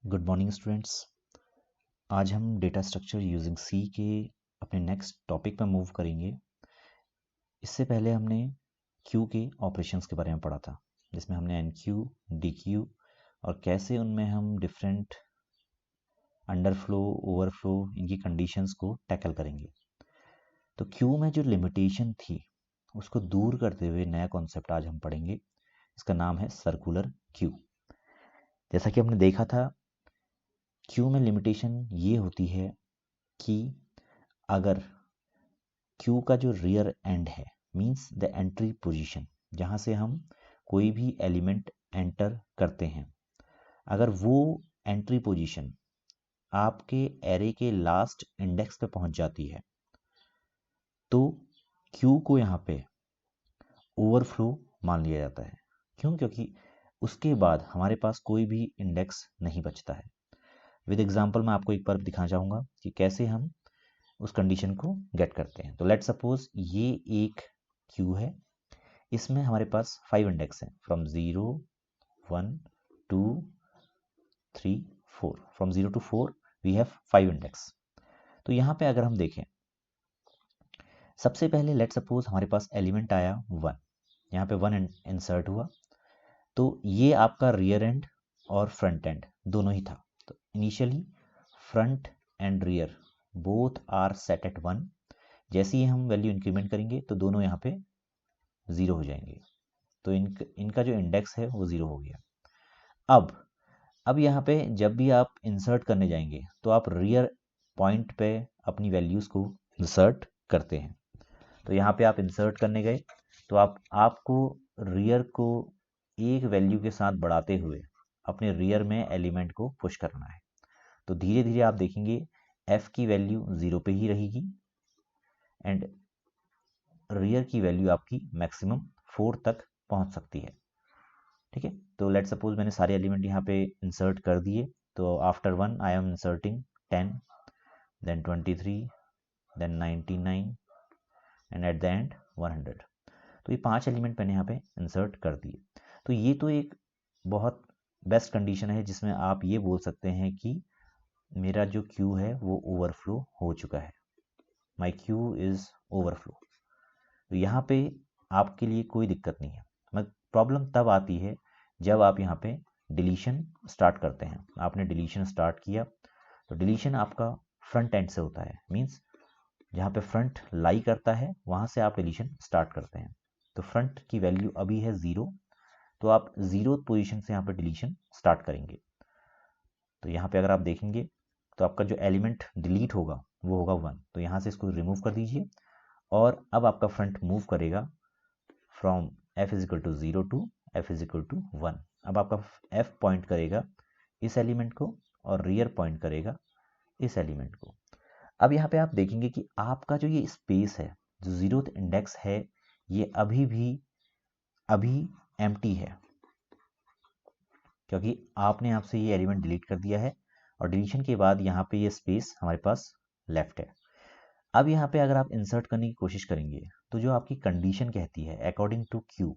Good morning students. आज हम data structure using C के अपने नेक्स्ट टॉपिक पर मूव करेंगे। इससे पहले हमने क्यू के ऑपरेशंस के बारे में पढ़ा था, जिसमें हमने एन क्यू, डी क्यू और कैसे उनमें हम डिफरेंट अंडरफ्लो, ओवरफ्लो, इनकी कंडीशंस को टैकल करेंगे। तो क्यू में जो लिमिटेशन थी उसको दूर करते हुए नया कॉन्सेप्ट आज हम पढ़ेंगे। इसका नाम है सर्कुलर क्यू। जैसा कि हमने देखा था, क्यू में लिमिटेशन ये होती है कि अगर क्यू का जो रियर एंड है, मींस द एंट्री पोजीशन, जहां से हम कोई भी एलिमेंट एंटर करते हैं, अगर वो एंट्री पोजीशन आपके एरे के लास्ट इंडेक्स पे पहुंच जाती है तो क्यू को यहाँ पे ओवरफ्लो मान लिया जाता है। क्यों? क्योंकि उसके बाद हमारे पास कोई भी इंडेक्स नहीं बचता है। विद एग्जांपल मैं आपको एक बार दिखाना चाहूँगा कि कैसे हम उस कंडीशन को गेट करते हैं। तो लेट सपोज ये एक क्यू है, इसमें हमारे पास 5 इंडेक्स हैं, from 0, 1, 2, 3, 4। From 0 to 4 we have 5 index. तो यहाँ पे अगर हम देखें, सबसे पहले लेट सपोज हमारे पास एलिमेंट आया 1, यहाँ पे 1 इंसर्ट हुआ, तो ये आपका रियर एंड और फ्रंट एंड दोनों ही था। तो initially front end rear both are set at 1। जैसे ही हम वैल्यू इंक्रीमेंट करेंगे तो दोनों यहाँ पे 0 हो जाएंगे। तो इनका जो इंडेक्स है वो 0 हो गया। अब यहाँ पे जब भी आप इंसर्ट करने जाएंगे तो आप रियर पॉइंट पे अपनी वैल्यूज़ को इंसर्ट करते हैं। तो यहाँ पे आप इंसर्ट करने गए तो आपको रियर को एक वैल्यू के साथ बढ़ाते हुए अपने रियर में एलिमेंट को पुश करना है। तो धीरे धीरे आप देखेंगे f की वैल्यू 0 पे ही रहेगी एंड रियर की वैल्यू आपकी मैक्सिमम 4 तक पहुंच सकती है। ठीक है, तो लेट सपोज मैंने सारे एलिमेंट यहाँ पे इंसर्ट कर दिए। तो after 1 I am inserting 10, then 23, then 99 and at the end 100। तो ये 5 एलिमेंट मैंने यहाँ पे इंसर्ट कर दिए। तो ये तो एक बहुत बेस्ट कंडीशन है जिसमें आप ये बोल सकते हैं कि मेरा जो क्यू है वो ओवरफ्लो हो चुका है, माई क्यू इज़ ओवरफ्लो। तो यहाँ पे आपके लिए कोई दिक्कत नहीं है। मगर प्रॉब्लम तब आती है जब आप यहाँ पे डिलीशन स्टार्ट करते हैं। आपने डिलीशन स्टार्ट किया तो डिलीशन आपका फ्रंट एंड से होता है, मीन्स जहाँ पे फ्रंट लाई करता है वहाँ से आप डिलीशन स्टार्ट करते हैं। तो फ्रंट की वैल्यू अभी है 0, तो आप 0 पोजीशन से यहाँ पे डिलीशन स्टार्ट करेंगे। तो यहाँ पे अगर आप देखेंगे तो आपका जो एलिमेंट डिलीट होगा वो होगा 1। तो यहाँ से इसको रिमूव कर दीजिए और अब आपका फ्रंट मूव करेगा from f is equal to 0 to f is equal to 1। अब आपका f पॉइंट करेगा इस एलिमेंट को और रियर पॉइंट करेगा इस एलिमेंट को। अब यहाँ पे आप देखेंगे कि आपका जो ये स्पेस है, जो 0th इंडेक्स है, ये अभी एम्प्टी है, क्योंकि आपने आपसे ये एलिमेंट डिलीट कर दिया है और डिलीशन के बाद यहाँ पे ये स्पेस हमारे पास लेफ्ट है। अब यहाँ पे अगर आप इंसर्ट करने की कोशिश करेंगे तो जो आपकी कंडीशन कहती है अकॉर्डिंग टू क्यू,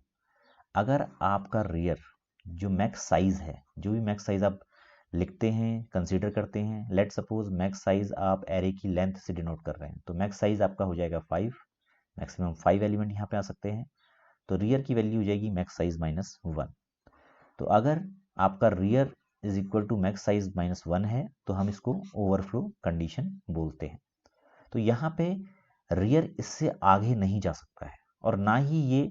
अगर आपका रियर जो मैक्स साइज है, जो भी मैक्स साइज आप लिखते हैं, कंसीडर करते हैं, लेट सपोज मैक्स साइज आप एरे की लेंथ से डिनोट कर रहे हैं, तो मैक्स साइज आपका हो जाएगा 5, मैक्सिमम 5 एलिमेंट यहाँ पे आ सकते हैं। तो रियर की वैल्यू हो जाएगी मैक्स साइज -1। तो अगर आपका rear is equal to max size -1 है तो हम इसको ओवरफ्लो कंडीशन बोलते हैं। तो यहाँ पे रियर इससे आगे नहीं जा सकता है और ना ही ये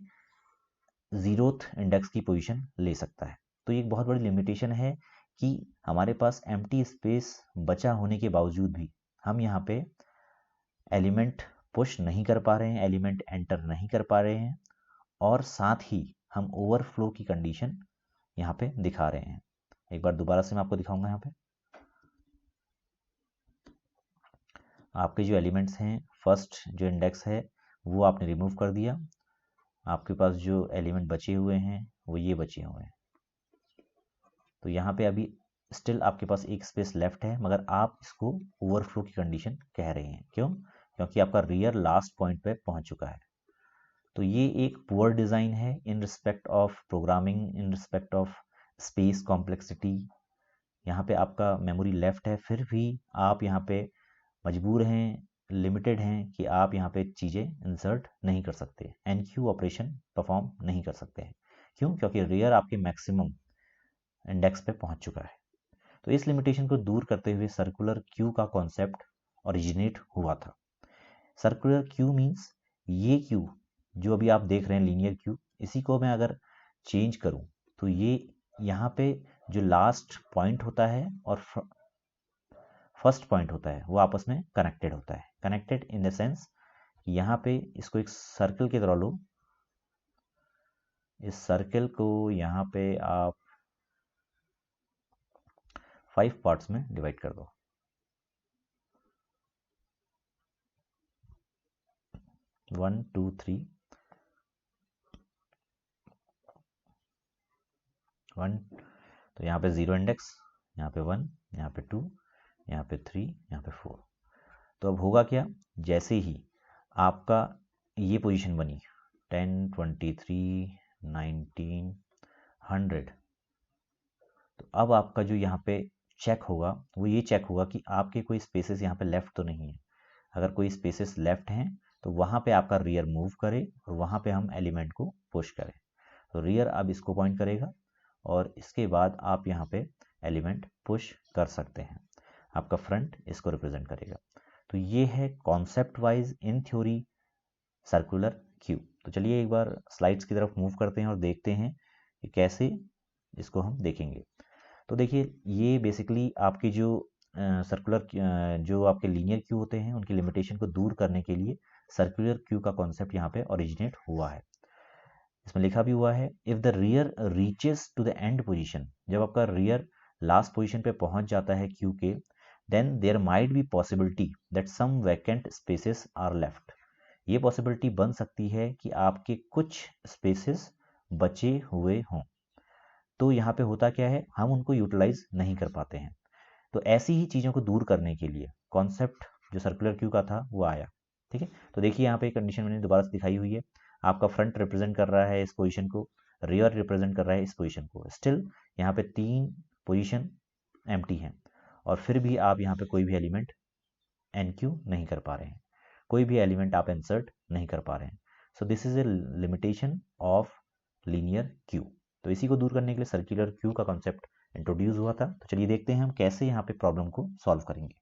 0th इंडेक्स की पोजीशन ले सकता है। तो ये एक बहुत बड़ी लिमिटेशन है कि हमारे पास एम्प्टी स्पेस बचा होने के बावजूद भी हम यहाँ पे एलिमेंट पुश नहीं कर पा रहे हैं, एलिमेंट एंटर नहीं कर पा रहे हैं और साथ ही हम ओवरफ्लो की कंडीशन यहाँ पे दिखा रहे हैं। एक बार दोबारा से मैं आपको दिखाऊंगा। यहाँ पे आपके जो एलिमेंट्स हैं, फर्स्ट जो इंडेक्स है वो आपने रिमूव कर दिया, आपके पास जो एलिमेंट बचे हुए हैं वो ये बचे हुए हैं। तो यहाँ पे अभी स्टिल आपके पास एक स्पेस लेफ्ट है, मगर आप इसको ओवरफ्लो की कंडीशन कह रहे हैं। क्यों? क्योंकि आपका रियर लास्ट पॉइंट पे पहुंच चुका है। तो ये एक पुअर डिज़ाइन है in respect of programming, in respect of space complexity. यहाँ पे आपका मेमोरी लेफ्ट है, फिर भी आप यहाँ पे मजबूर हैं, लिमिटेड हैं कि आप यहाँ पे चीज़ें इंसर्ट नहीं कर सकते, एनक्यू ऑपरेशन परफॉर्म नहीं कर सकते हैं। क्यों? क्योंकि रियर आपके मैक्सिमम इंडेक्स पे पहुंच चुका है। तो इस लिमिटेशन को दूर करते हुए सर्कुलर क्यू का कॉन्सेप्ट ओरिजिनेट हुआ था। सर्कुलर क्यू मीन्स ये क्यू जो अभी आप देख रहे हैं लीनियर क्यू, इसी को मैं अगर चेंज करूं तो ये यहाँ पे जो लास्ट पॉइंट होता है और फर्स्ट पॉइंट होता है वो आपस में कनेक्टेड होता है। कनेक्टेड इन द सेंस यहाँ पे इसको एक सर्कल की तरह लो, इस सर्कल को यहाँ पे आप 5 पार्ट्स में डिवाइड कर दो। 1 2 3 1, तो यहाँ पे 0 इंडेक्स, यहाँ पे 1, यहाँ पे 2, यहाँ पे 3, यहाँ पे 4। तो अब होगा क्या, जैसे ही आपका ये पोजीशन बनी 10 23 19 100, तो अब आपका जो यहाँ पे चेक होगा वो ये चेक होगा कि आपके कोई स्पेसेस यहाँ पे लेफ्ट तो नहीं है। अगर कोई स्पेसेस लेफ्ट हैं तो वहाँ पे आपका रियर मूव करे और वहाँ पे हम एलिमेंट को पुश करें। तो रियर अब इसको पॉइंट करेगा और इसके बाद आप यहाँ पे एलिमेंट पुश कर सकते हैं। आपका फ्रंट इसको रिप्रेजेंट करेगा। तो ये है concept wise in theory circular queue. तो चलिए एक बार स्लाइड्स की तरफ मूव करते हैं और देखते हैं कि कैसे इसको हम देखेंगे। तो देखिए ये बेसिकली आपकी जो सर्कुलर जो आपके लीनियर क्यू होते हैं उनकी लिमिटेशन को दूर करने के लिए सर्कुलर क्यू का कॉन्सेप्ट यहाँ पे ओरिजिनेट हुआ है। इसमें लिखा भी हुआ है, if the rear reaches to the end position, जब आपका रियर लास्ट पोजीशन पे पहुंच जाता है क्यू के, then there might be possibility that some vacant spaces are left. ये पॉसिबिलिटी बन सकती है कि आपके कुछ स्पेसेस बचे हुए हों। तो यहाँ पे होता क्या है, हम उनको यूटिलाइज नहीं कर पाते हैं। तो ऐसी ही चीज़ों को दूर करने के लिए कॉन्सेप्ट जो सर्कुलर क्यू का था वो आया। ठीक है, तो देखिए यहाँ पे कंडीशन मैंने दोबारा से दिखाई हुई है। आपका फ्रंट रिप्रेजेंट कर रहा है इस पोजीशन को, रियर रिप्रेजेंट कर रहा है इस पोजीशन को। स्टिल यहाँ पे 3 पोजीशन एम्प्टी हैं और फिर भी आप यहाँ पे कोई भी एलिमेंट एनक्यू नहीं कर पा रहे हैं, कोई भी एलिमेंट आप इंसर्ट नहीं कर पा रहे हैं। So this is a limitation of linear queue. तो इसी को दूर करने के लिए सर्कुलर क्यू का कॉन्सेप्ट इंट्रोड्यूस हुआ था। तो चलिए देखते हैं हम कैसे यहाँ पे प्रॉब्लम को सॉल्व करेंगे।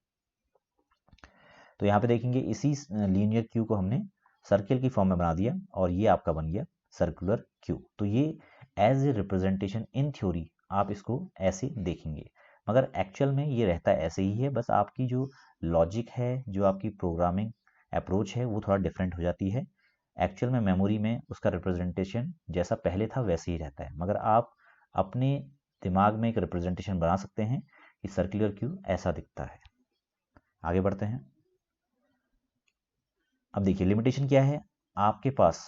तो यहाँ पे देखेंगे इसी लीनियर क्यू को हमने सर्किल की फॉर्म में बना दिया और ये आपका बन गया सर्कुलर क्यू। तो ये as a representation in theory आप इसको ऐसे देखेंगे, मगर एक्चुअल में ये रहता ऐसे ही है। बस आपकी जो लॉजिक है, जो आपकी प्रोग्रामिंग अप्रोच है वो थोड़ा डिफरेंट हो जाती है। एक्चुअल में मेमोरी में उसका रिप्रेजेंटेशन जैसा पहले था वैसे ही रहता है, मगर आप अपने दिमाग में एक रिप्रेजेंटेशन बना सकते हैं कि सर्कुलर क्यू ऐसा दिखता है। आगे बढ़ते हैं। अब देखिए लिमिटेशन क्या है, आपके पास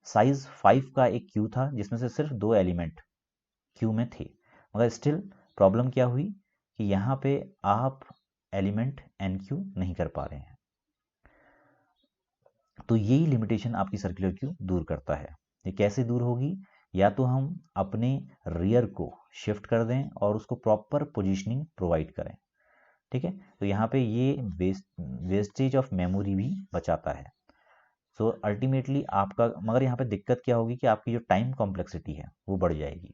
साइज 5 का एक क्यू था जिसमें से सिर्फ 2 एलिमेंट क्यू में थे, मगर स्टिल प्रॉब्लम क्या हुई कि यहाँ पे आप एलिमेंट एन क्यू नहीं कर पा रहे हैं। तो यही लिमिटेशन आपकी सर्कुलर क्यू दूर करता है। ये कैसे दूर होगी, या तो हम अपने रियर को शिफ्ट कर दें और उसको प्रॉपर पोजीशनिंग प्रोवाइड करें। ठीक है, तो यहाँ पे ये वेस्टेज ऑफ मेमोरी भी बचाता है। सो अल्टीमेटली आपका, मगर यहाँ पे दिक्कत क्या होगी कि आपकी जो टाइम कॉम्प्लेक्सिटी है वो बढ़ जाएगी।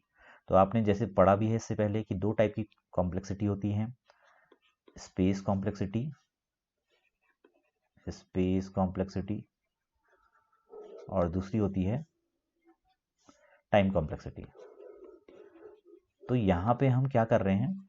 तो आपने जैसे पढ़ा भी है इससे पहले कि 2 टाइप की कॉम्प्लेक्सिटी होती है, स्पेस कॉम्प्लेक्सिटी और दूसरी होती है टाइम कॉम्प्लेक्सिटी। तो यहाँ पे हम क्या कर रहे हैं,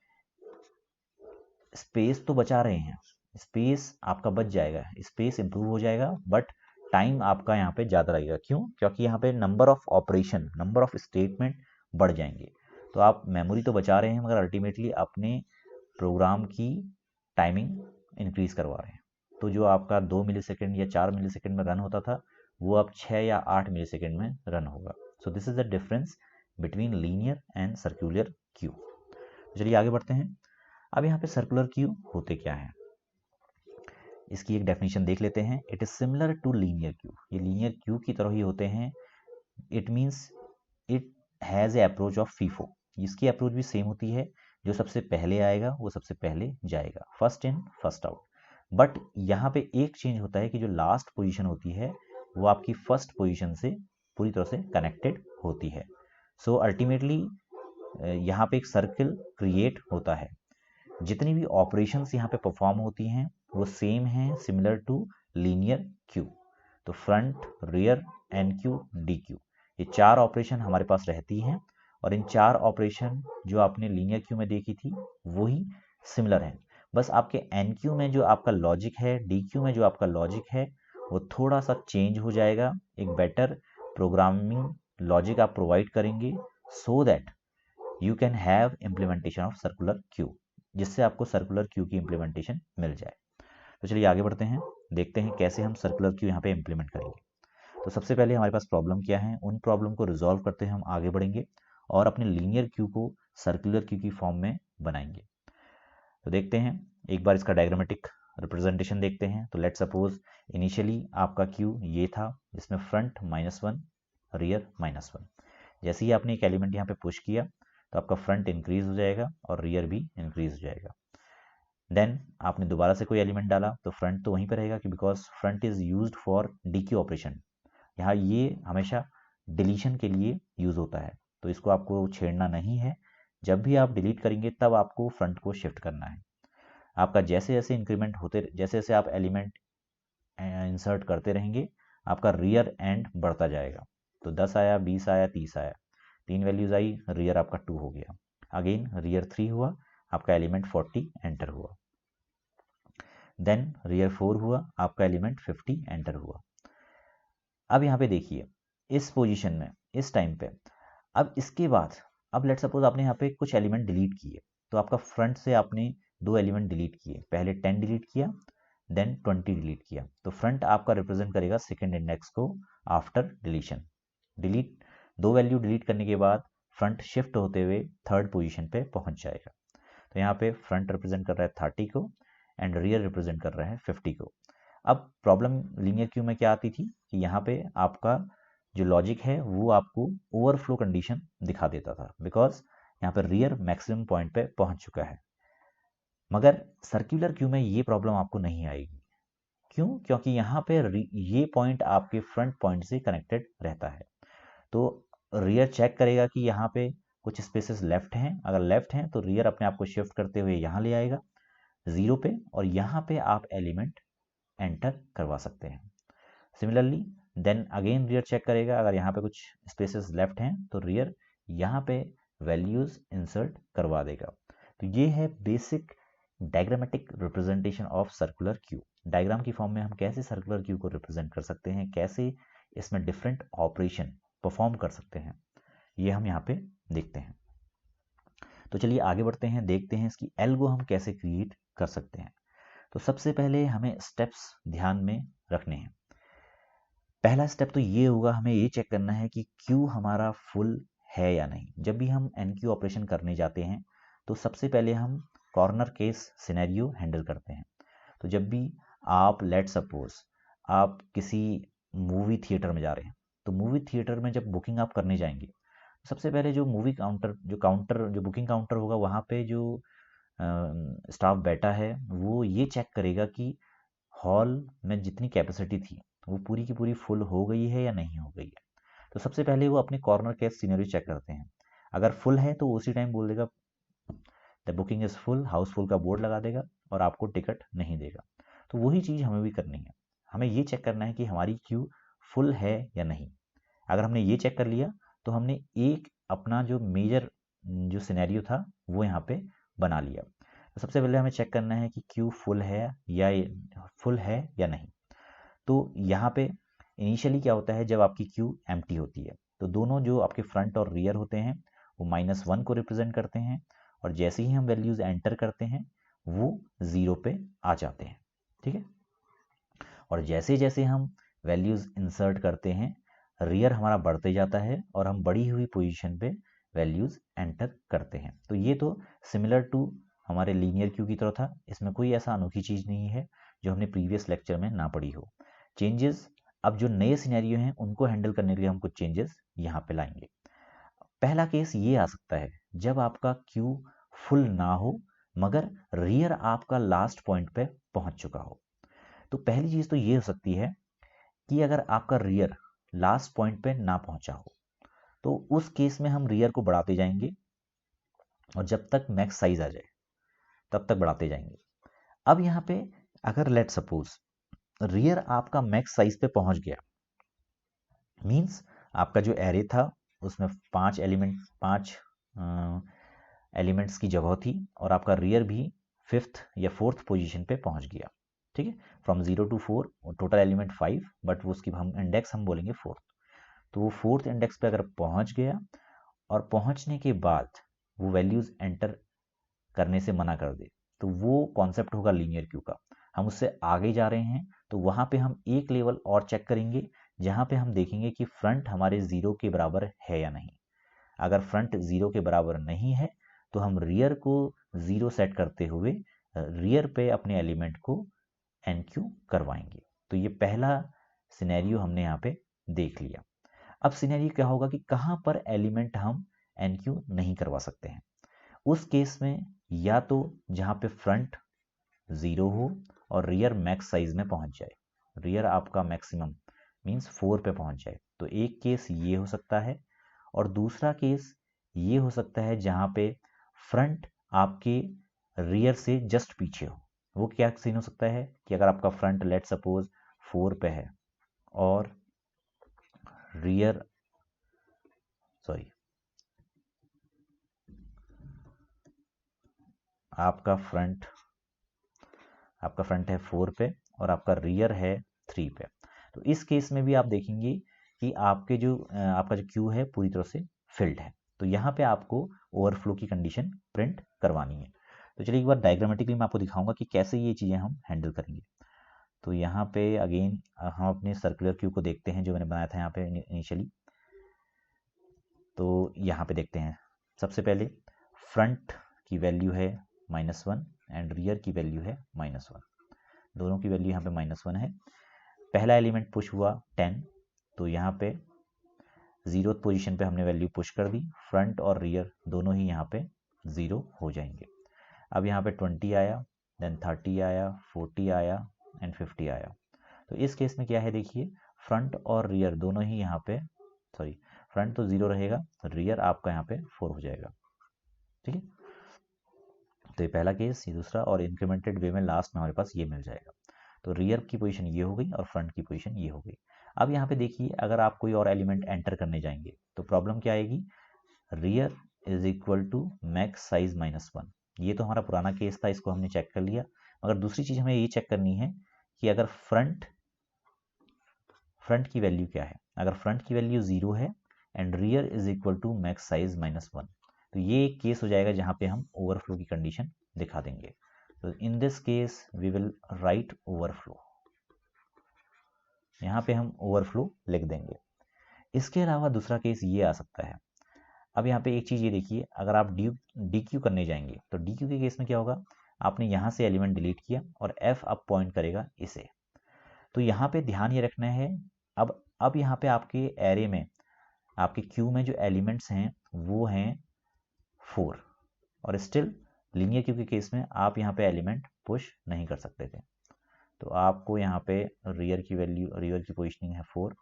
स्पेस तो बचा रहे हैं, स्पेस आपका बच जाएगा, स्पेस इंप्रूव हो जाएगा, बट टाइम आपका यहाँ पे ज़्यादा लगेगा। क्यों? क्योंकि यहाँ पे number of operation, number of statement बढ़ जाएंगे। तो आप मेमोरी तो बचा रहे हैं मगर अल्टीमेटली अपने प्रोग्राम की टाइमिंग इंक्रीज करवा रहे हैं। तो जो आपका 2 मिलीसेकंड या 4 मिलीसेकंड में रन होता था वो अब 6 या 8 मिलीसेकंड में रन होगा। So this is the difference between linear and circular queue. चलिए आगे बढ़ते हैं। अब यहाँ पे सर्कुलर क्यू होते क्या है, इसकी एक डेफिनेशन देख लेते हैं। It is similar to linear queue, ये लीनियर क्यू की तरह ही होते हैं। It means it has a approach of FIFO. इसकी अप्रोच भी सेम होती है, जो सबसे पहले आएगा वो सबसे पहले जाएगा, first in first out. But यहाँ पे एक चेंज होता है कि जो लास्ट पोजीशन होती है वो आपकी फर्स्ट पोजीशन से पूरी तरह से कनेक्टेड होती है। सो अल्टीमेटली यहाँ पे एक सर्कल क्रिएट होता है। जितनी भी ऑपरेशंस यहाँ पे परफॉर्म होती हैं वो सेम हैं, सिमिलर टू लीनियर क्यू। तो front, rear, enqueue, dequeue, ये 4 ऑपरेशन हमारे पास रहती हैं, और इन 4 ऑपरेशन जो आपने लीनियर क्यू में देखी थी वही सिमिलर हैं। बस आपके एन क्यू में जो आपका लॉजिक है, डी क्यू में जो आपका लॉजिक है, वो थोड़ा सा चेंज हो जाएगा। एक बेटर प्रोग्रामिंग लॉजिक आप प्रोवाइड करेंगे so that you can have implementation of circular queue, जिससे आपको सर्कुलर क्यू की इम्प्लीमेंटेशन मिल जाए। तो चलिए आगे बढ़ते हैं, देखते हैं कैसे हम सर्कुलर क्यू यहाँ पे इम्प्लीमेंट करेंगे। तो सबसे पहले हमारे पास प्रॉब्लम क्या है, उन प्रॉब्लम को रिजॉल्व करते हुए हम आगे बढ़ेंगे और अपने लीनियर क्यू को सर्कुलर क्यू की फॉर्म में बनाएंगे। तो देखते हैं एक बार इसका डायग्रामेटिक रिप्रेजेंटेशन देखते हैं। तो लेट सपोज इनिशियली आपका क्यू ये था, जिसमें फ्रंट -1, रियर -1। जैसे ही आपने एक एलिमेंट यहाँ पे पुश किया तो आपका फ्रंट इंक्रीज हो जाएगा और रियर भी इंक्रीज हो जाएगा। देन आपने दोबारा से कोई एलिमेंट डाला तो फ्रंट तो वहीं पर रहेगा, कि because front is used for dequeue operation. यहाँ ये हमेशा डिलीशन के लिए यूज होता है, तो इसको आपको छेड़ना नहीं है। जब भी आप डिलीट करेंगे तब आपको फ्रंट को शिफ्ट करना है। आपका जैसे जैसे इंक्रीमेंट होते, जैसे जैसे आप एलिमेंट इंसर्ट करते रहेंगे, आपका रियर एंड बढ़ता जाएगा। तो 10 आया, 20 आया, 30 आया, 3 वैल्यूज आई, रियर आपका 2 हो गया। अगेन रियर 3 हुआ, आपका एलिमेंट 40 एंटर हुआ। देन रियर 4 हुआ, आपका एलिमेंट 50 एंटर हुआ। अब यहाँ पे देखिए इस पोजीशन में, इस टाइम पे, अब इसके बाद, अब लेट सपोज आपने यहाँ पे कुछ एलिमेंट डिलीट किए, तो आपका फ्रंट से आपने 2 एलिमेंट डिलीट किए, पहले 10 डिलीट किया, देन 20 डिलीट किया। तो फ्रंट आपका रिप्रेजेंट करेगा सेकेंड इंडेक्स को after deletion. Delete 2 value delete करने के बाद फ्रंट शिफ्ट होते हुए थर्ड पोजीशन पे पहुंच जाएगा। तो यहाँ पे फ्रंट रिप्रेजेंट कर रहा है 30 को एंड रियर रिप्रेजेंट कर रहा है 50 को। अब प्रॉब्लम लीनियर क्यू में क्या आती थी कि यहाँ पे आपका जो लॉजिक है वो आपको ओवरफ्लो कंडीशन दिखा देता था, बिकॉज यहाँ पर रियर मैक्सिमम पॉइंट पे पहुंच चुका है। मगर सर्कुलर क्यू में ये प्रॉब्लम आपको नहीं आएगी। क्यों? क्योंकि यहाँ पे ये पॉइंट आपके फ्रंट पॉइंट से कनेक्टेड रहता है। तो रियर चेक करेगा कि यहाँ पे कुछ स्पेसेस लेफ्ट हैं, अगर लेफ्ट हैं तो रियर अपने आप को शिफ्ट करते हुए यहाँ ले आएगा 0 पे, और यहाँ पे आप एलिमेंट एंटर करवा सकते हैं। Similarly then again rear check करेगा, अगर यहाँ पे कुछ स्पेसेस लेफ्ट हैं तो रियर यहाँ पे वैल्यूज इंसर्ट करवा देगा। तो ये है basic diagrammatic representation of circular queue. Diagram की फॉर्म में हम कैसे सर्कुलर क्यू को रिप्रेजेंट कर सकते हैं, कैसे इसमें डिफरेंट ऑपरेशन परफॉर्म कर सकते हैं, ये हम यहाँ पे देखते हैं। तो चलिए आगे बढ़ते हैं, देखते हैं इसकी एल्गो हम कैसे क्रिएट कर सकते हैं। तो सबसे पहले हमें स्टेप्स ध्यान में रखने हैं। पहला स्टेप तो ये होगा, हमें ये चेक करना है कि क्यू हमारा फुल है या नहीं। जब भी हम एन क्यू ऑपरेशन करने जाते हैं तो सबसे पहले हम कॉर्नर केस सिनेरियो हैंडल करते हैं। तो जब भी आप लेट सपोज आप किसी मूवी थिएटर में जा रहे हैं, तो मूवी थिएटर में जब बुकिंग आप करने जाएंगे, सबसे पहले जो बुकिंग काउंटर होगा, वहाँ पे जो स्टाफ बैठा है वो ये चेक करेगा कि हॉल में जितनी कैपेसिटी थी वो पूरी की पूरी फुल हो गई है या नहीं हो गई है। तो सबसे पहले वो अपने कॉर्नर केस सीनरी चेक करते हैं। अगर फुल है तो उसी टाइम बोल देगा the booking is full, Housefull का बोर्ड लगा देगा और आपको टिकट नहीं देगा। तो वही चीज़ हमें भी करनी है। हमें ये चेक करना है कि हमारी क्यू फुल है या नहीं। अगर हमने ये चेक कर लिया तो हमने एक अपना जो मेजर जो सिनेरियो था वो यहाँ पे बना लिया। तो सबसे पहले हमें चेक करना है कि क्यू फुल है या नहीं। तो यहाँ पे इनिशियली क्या होता है, जब आपकी क्यू एम्प्टी होती है तो दोनों जो आपके फ्रंट और रियर होते हैं वो -1 को रिप्रेजेंट करते हैं, और जैसे ही हम वैल्यूज एंटर करते हैं वो 0 पे आ जाते हैं। ठीक है, और जैसे जैसे हम वैल्यूज इंसर्ट करते हैं रियर हमारा बढ़ते जाता है और हम बढ़ी हुई पोजीशन पे वैल्यूज एंटर करते हैं। तो ये तो सिमिलर टू हमारे लीनियर क्यू की तरह था, इसमें कोई ऐसा अनोखी चीज़ नहीं है जो हमने प्रीवियस लेक्चर में ना पढ़ी हो। चेंजेस, अब जो नए सिनेरियो हैं उनको हैंडल करने के लिए हम कुछ चेंजेस यहाँ पे लाएंगे। पहला केस ये आ सकता है जब आपका क्यू फुल ना हो मगर रियर आपका लास्ट पॉइंट पे पहुंच चुका हो। तो पहली चीज तो ये हो सकती है कि अगर आपका रियर लास्ट पॉइंट पे ना पहुंचा हो तो उस केस में हम रियर को बढ़ाते जाएंगे और जब तक मैक्स साइज आ जाए तब तक बढ़ाते जाएंगे। अब यहाँ पे अगर लेट सपोज रियर आपका मैक्स साइज पे पहुंच गया, मींस आपका जो एरे था उसमें 5 एलिमेंट्स की जगह थी और आपका रियर भी 5th या 4th पोजीशन पे पहुंच गया। ठीक है, from 0 to 4 total element 5, but वो उसकी हम इंडेक्स हम बोलेंगे 4th। तो वो 4th इंडेक्स पे अगर पहुंच गया और पहुंचने के बाद वो वैल्यूज एंटर करने से मना कर दे तो वो कॉन्सेप्ट होगा लीनियर क्यू का। हम उससे आगे जा रहे हैं तो वहां पे हम एक लेवल और चेक करेंगे जहां पे हम देखेंगे कि फ्रंट हमारे 0 के बराबर है या नहीं। अगर फ्रंट 0 के बराबर नहीं है तो हम रियर को 0 सेट करते हुए रियर पे अपने एलिमेंट को एनक्यू करवाएंगे। तो ये पहला सिनेरियो हमने यहाँ पे देख लिया। अब सिनेरियो क्या होगा कि कहाँ पर एलिमेंट हम एनक्यू नहीं करवा सकते हैं। उस केस में या तो जहाँ पे फ्रंट 0 हो और रियर मैक्स साइज में पहुंच जाए, रियर आपका मैक्सिमम मींस 4 पे पहुंच जाए, तो एक केस ये हो सकता है। और दूसरा केस ये हो सकता है जहाँ पे फ्रंट आपके रियर से जस्ट पीछे हो। वो क्या सीन हो सकता है कि अगर आपका फ्रंट लेट सपोज 4 पे है और रियर आपका फ्रंट है 4 पे और आपका रियर है 3 पे। तो इस केस में भी आप देखेंगे कि आपका जो क्यू है पूरी तरह से फिल्ड है। तो यहाँ पे आपको ओवरफ्लो की कंडीशन प्रिंट करवानी है। तो चलिए एक बार डायग्रामेटिकली मैं आपको दिखाऊंगा कि कैसे ये चीज़ें हम हैंडल करेंगे। तो यहाँ पे अगेन हम अपने सर्कुलर क्यू को देखते हैं जो मैंने बनाया था यहाँ पे इनिशियली। तो यहाँ पे देखते हैं, सबसे पहले फ्रंट की वैल्यू है -1 एंड रियर की वैल्यू है -1। दोनों की वैल्यू यहाँ पे -1 है। पहला एलिमेंट पुश हुआ 10, तो यहाँ पे 0th पोजीशन पे हमने वैल्यू पुश कर दी, फ्रंट और रियर दोनों ही यहाँ पे 0 हो जाएंगे। अब यहाँ पे 20 आया, देन 30 आया, 40 आया एंड 50 आया। तो इस केस में क्या है देखिए, फ्रंट और रियर दोनों ही यहाँ पे फ्रंट तो 0 रहेगा, रियर आपका यहाँ पे 4 हो जाएगा। ठीक है, तो ये पहला केस, ये दूसरा, और इंक्रीमेंटेड वे में लास्ट में हमारे पास ये मिल जाएगा। तो रियर की पोजीशन ये हो गई और फ्रंट की पोजीशन ये हो गई। अब यहाँ पे देखिए अगर आप कोई और एलिमेंट एंटर करने जाएंगे तो प्रॉब्लम क्या आएगी, rear is equal to max size -1। ये तो हमारा पुराना केस था, इसको हमने चेक कर लिया। मगर दूसरी चीज हमें ये चेक करनी है कि अगर फ्रंट की वैल्यू क्या है। अगर फ्रंट की वैल्यू 0 है and rear is equal to max size -1, तो ये एक केस हो जाएगा जहां पे हम ओवरफ्लो की कंडीशन दिखा देंगे। तो in this case we will write overflow, यहाँ पे हम ओवरफ्लो लिख देंगे। इसके अलावा दूसरा केस ये आ सकता है। अब यहाँ पे एक चीज ये देखिए, अगर आप डी क्यू करने जाएंगे तो डी क्यू के केस में क्या होगा, आपने यहाँ से एलिमेंट डिलीट किया और एफ अब पॉइंट करेगा इसे। तो यहाँ पे ध्यान ये रखना है, अब यहाँ पे आपके एरे में, आपके क्यू में जो एलिमेंट्स हैं वो हैं 4, और स्टिल लीनियर क्यू के केस में आप यहाँ पे एलिमेंट पुश नहीं कर सकते थे। तो आपको यहाँ पे रियर की पोजिशनिंग है 4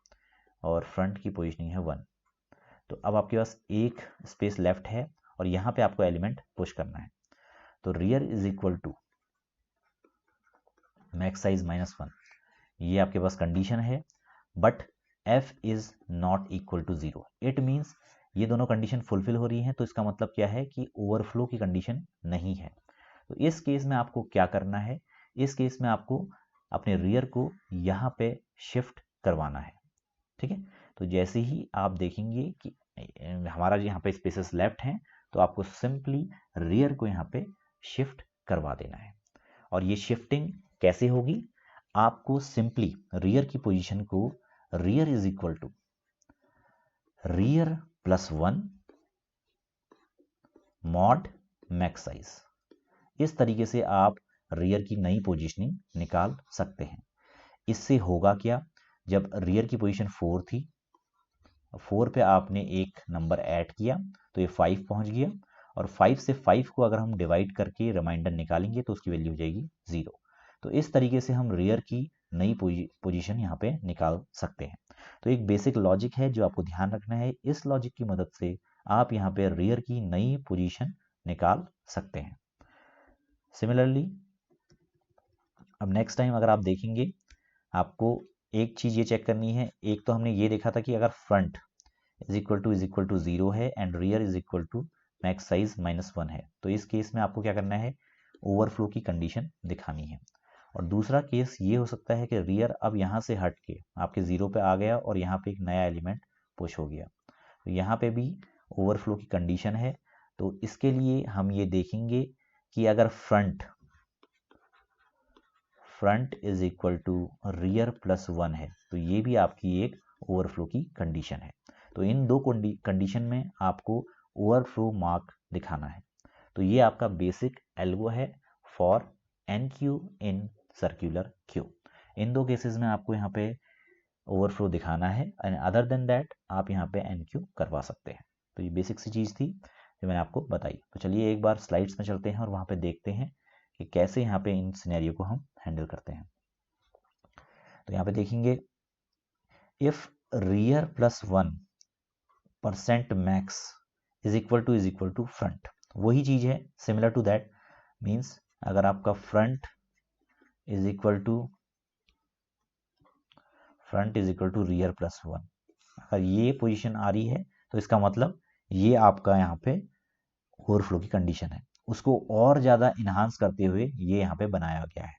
और फ्रंट की पोजिशनिंग है 1। तो अब आपके पास एक स्पेस लेफ्ट है और यहाँ पे आपको एलिमेंट पुश करना है। तो rear is equal to max size -1, ये आपके पास कंडीशन है, but f is not equal to 0। It means ये दोनों कंडीशन फुलफिल हो रही हैं, तो इसका मतलब क्या है कि ओवरफ्लो की कंडीशन नहीं है। तो इस केस में आपको क्या करना है, इस केस में आपको अपने रियर को यहाँ पे शिफ्ट करवाना है। ठीक है, तो जैसे ही आप देखेंगे कि हमारा यहाँ पे स्पेसेस लेफ्ट हैं तो आपको सिंपली रियर को यहाँ पे शिफ्ट करवा देना है। और ये शिफ्टिंग कैसे होगी, आपको सिंपली रियर की पोजीशन को rear is equal to rear +1 mod max size, इस तरीके से आप रियर की नई पोजीशनिंग निकाल सकते हैं। इससे होगा क्या, जब रियर की पोजीशन 4 थी 4 पे आपने एक नंबर ऐड किया तो ये 5 पहुंच गया, और 5 से 5 को अगर हम डिवाइड करके रिमाइंडर निकालेंगे तो उसकी वैल्यू हो जाएगी 0। तो इस तरीके से हम रियर की नई पोजीशन यहाँ पे निकाल सकते हैं। तो एक बेसिक लॉजिक है जो आपको ध्यान रखना है, इस लॉजिक की मदद से आप यहाँ पे रियर की नई पोजीशन निकाल सकते हैं। सिमिलरली अब नेक्स्ट टाइम अगर आप देखेंगे, आपको एक चीज़ ये चेक करनी है, एक तो हमने ये देखा था कि अगर फ्रंट इज इक्वल टू 0 है and rear is equal to max size -1 है, तो इस केस में आपको क्या करना है, ओवरफ्लो की कंडीशन दिखानी है। और दूसरा केस ये हो सकता है कि रियर अब यहाँ से हट के आपके 0 पे आ गया और यहाँ पे एक नया एलिमेंट पुश हो गया, तो यहाँ पे भी ओवरफ्लो की कंडीशन है। तो इसके लिए हम ये देखेंगे कि अगर front is equal to rear +1 है तो ये भी आपकी एक ओवरफ्लो की कंडीशन है। तो इन दो कंडीशन में आपको ओवरफ्लो मार्क दिखाना है। तो ये आपका बेसिक एल्गो है for NQ in circular queue. इन दो केसेस में आपको यहाँ पे ओवरफ्लो दिखाना है एंड अदर देन दैट आप यहाँ पे NQ करवा सकते हैं। तो ये बेसिक सी चीज़ थी जो मैंने आपको बताई। तो चलिए एक बार स्लाइड्स में चलते हैं और वहाँ पे देखते हैं कि कैसे यहाँ पे इन सिनेरियो को हम हैंडल करते हैं। तो यहाँ पे देखेंगे, if rear +1% max is equal to front, वही चीज है सिमिलर टू दैट, मीन्स अगर आपका front is equal to rear +1, अगर ये पोजीशन आ रही है तो इसका मतलब ये आपका यहाँ पे ओवरफ्लो की कंडीशन है। उसको और ज़्यादा इन्हांस करते हुए ये यहाँ पे बनाया गया है।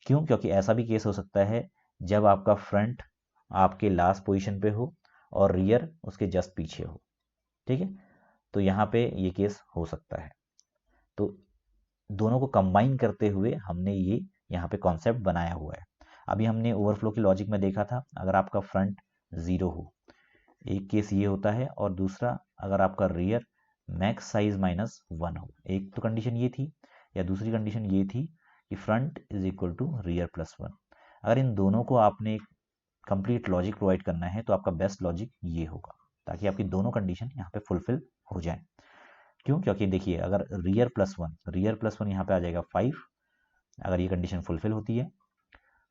क्यों? क्योंकि ऐसा भी केस हो सकता है जब आपका फ्रंट आपके लास्ट पोजीशन पे हो और रियर उसके जस्ट पीछे हो, ठीक है, तो यहाँ पे ये केस हो सकता है। तो दोनों को कंबाइन करते हुए हमने ये यहाँ पे कॉन्सेप्ट बनाया हुआ है। अभी हमने ओवरफ्लो की लॉजिक में देखा था, अगर आपका फ्रंट 0 हो, एक केस ये होता है, और दूसरा अगर आपका रियर मैक्स साइज -1 हो। एक तो कंडीशन ये थी, या दूसरी कंडीशन ये थी कि front is equal to rear +1। अगर इन दोनों को आपने कंप्लीट लॉजिक प्रोवाइड करना है तो आपका बेस्ट लॉजिक ये होगा, ताकि आपकी दोनों कंडीशन यहाँ पे फुलफिल हो जाए। क्यों? क्योंकि देखिए, अगर रियर +1 यहाँ पे आ जाएगा 5, अगर ये कंडीशन फुलफिल होती है